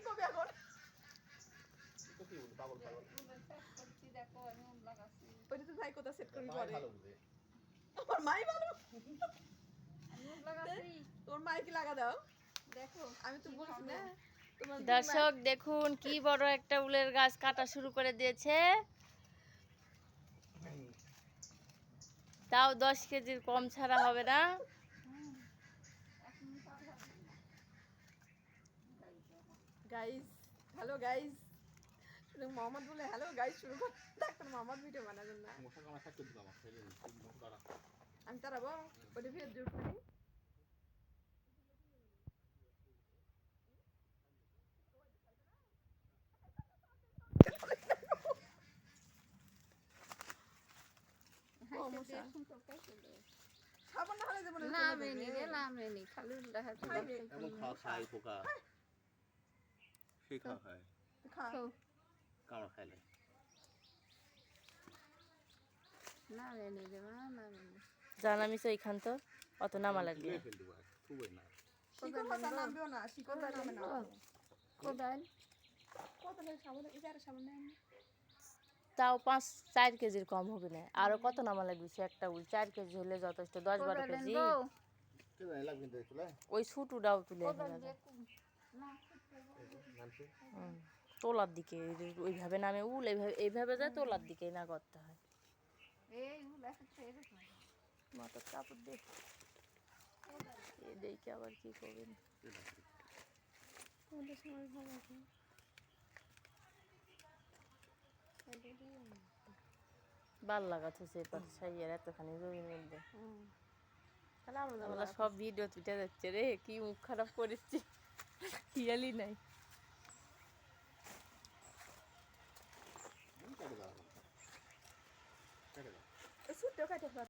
করবে এখন? কি বলবো পাগল পাগল। দেখো আমি উল লাগাচ্ছি। ওইটা তো ভাই কোথা সেট করি মাই করে। ভালো বুঝে। আমার মাই ভালো। আমি উল লাগাচ্ছি। তোর মাই কি লাগা দাও? দেখো আমি তো বলছি না তোমার দর্শক দেখুন কি বড় একটা উলের গাছ কাটা শুরু করে দিয়েছে। তাও 10 কেজির কম ছাড়া হবে না। Guys, hello guys. শুধু মোহাম্মদ বলে হ্যালো গাইস শুরু কর। ডাক্তার মোহাম্মদ ভিডিও বানাবেন না। মশা কামড়া থাকতে দিবা আমার ছেলে মশা কামড়া। আমি তারাবো ওটা ফের জোর করি। সাবান না হলে যেমন নামেনি রে নামেনি খালি উল লাগাচ্ছি। এমন খাওয়া খাই পোকা। সেই খাওয়া খায়। খা। কামড়া খাইলে। নামেনি রে মা নামেনি। জানামিস ওইখান তো অত নামা লাগবে না। ফেল দিবা। খুবই না। শিকড় কথা নামবেও না, শিকড় নামে না। কোদাল কত লাগে সাবান? এই যে আর সাবান নেই। তাও 5-4 কেজির কম হবে না। আরো কত নামা লাগবে সে একটা উল 4 কেজি হলে যথেষ্ট 10-12 কেজি। কে জানে লাগবে তো তুলে। ওই ছুটুটাও তুলে কোদাল ফেলা দিয়ে যায়। না নামছে। তোলার দিকে ওইভাবে নামে উল এইভাবে যায় তোলার দিকেই না করতে হয়। এই উল একটা এরকম। মাথার কাপড় দিয়ে এ দেখে আবার কি করবেন। আমাদের সময় ভালো আছে। ভাল লাগাচ্ছে সে সাইয়ের এতখানি জমির মধ্যে। তাহলে আমরা সব ভিডিও তুলে যাচ্ছে রে কি মুখ খারাপ করেছি খেয়ালই নাই। কেটে দাও। কেটে দাও। সুতো কাটে